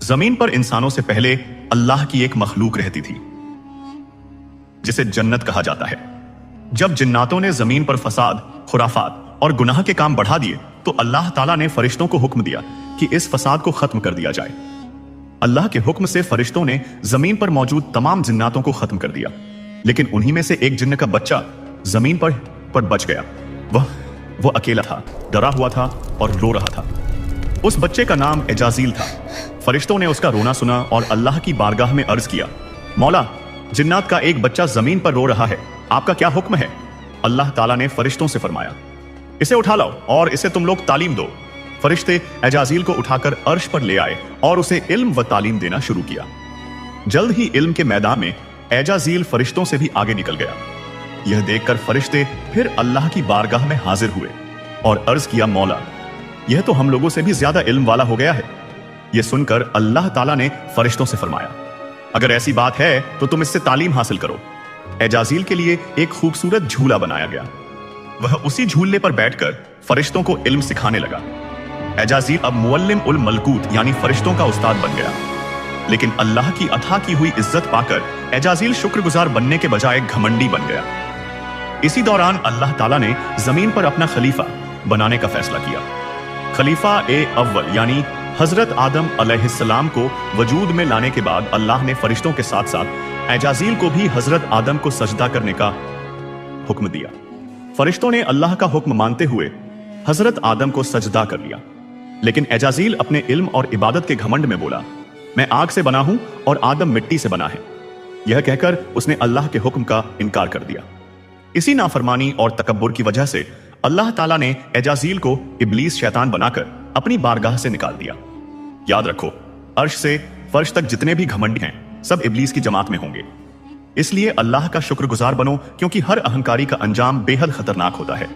जमीन पर इंसानों से पहले अल्लाह की एक मखलूक रहती थी जिसे जन्नत कहा जाता है। जब जिन्नातों ने जमीन पर फसाद, खुराफात और गुनाह के काम बढ़ा दिए तो अल्लाह ताला ने फरिश्तों को हुक्म दिया कि इस फसाद को खत्म कर दिया जाए। अल्लाह के हुक्म से फरिश्तों ने जमीन पर मौजूद तमाम जिन्नातों को खत्म कर दिया, लेकिन उन्हीं में से एक जिन्न का बच्चा जमीन पर बच गया। वह अकेला था, डरा हुआ था और रो रहा था। उस बच्चे का नाम एजाजील था। फरिश्तों ने उसका रोना सुना और अल्लाह की बारगाह में अर्ज किया, मौला, जिन्नात का एक बच्चा जमीन पर रो रहा है, आपका क्या हुक्म है? अल्लाह ताला ने फरिश्तों से फरमाया, इसे उठा लाओ और इसे तुम लोग तालीम दो। फरिश्ते एजाजील को उठाकर अर्श पर ले आए और उसे इल्म व तालीम देना शुरू किया। जल्द ही इल्म के मैदान में एजाजील फरिश्तों से भी आगे निकल गया। यह देखकर फरिश्ते फिर अल्लाह की बारगाह में हाजिर हुए और अर्ज किया, मौला, यह तो हम लोगों से भी ज्यादा इल्म वाला हो गया है। यह सुनकर अल्लाह ताला ने फरिश्तों से फरमाया, अगर ऐसी बात है तो तुम इससे तालीम हासिल करो। एजाजील के लिए एक खूबसूरत झूला बनाया गया। वह उसी झूले पर बैठकर फरिश्तों को इल्म सिखाने लगा। एजाजील अब मुअल्लिम उल मलकूत यानी फरिश्तों का उस्ताद बन गया। लेकिन अल्लाह की अता की हुई इज्जत पाकर एजाजील शुक्रगुजार बनने के बजाय घमंडी बन गया। इसी दौरान अल्लाह ताला ने जमीन पर अपना खलीफा बनाने का फैसला किया। खलीफा अव्वल यानी हजरत आदम अलैहिस्सलाम को वजूद में लाने के बाद अल्लाह ने फरिश्तों के साथ साथ एजाजील को भी हजरत आदम को सजदा करने का हुक्म दिया। फरिश्तों ने अल्लाह का हुक्म मानते हुए हजरत आदम को सजदा कर लिया, लेकिन एजाजील अपने इल्म और इबादत के घमंड में बोला, मैं आग से बना हूं और आदम मिट्टी से बना है। यह कहकर उसने अल्लाह के हुक्म का इनकार कर दिया। इसी नाफरमानी और तकब्बुर की वजह से अल्लाह ताला ने एजाजील को इब्लीस शैतान बनाकर अपनी बारगाह से निकाल दिया। याद रखो, अर्श से फर्श तक जितने भी घमंडी हैं सब इब्लीस की जमात में होंगे। इसलिए अल्लाह का शुक्रगुजार बनो, क्योंकि हर अहंकारी का अंजाम बेहद खतरनाक होता है।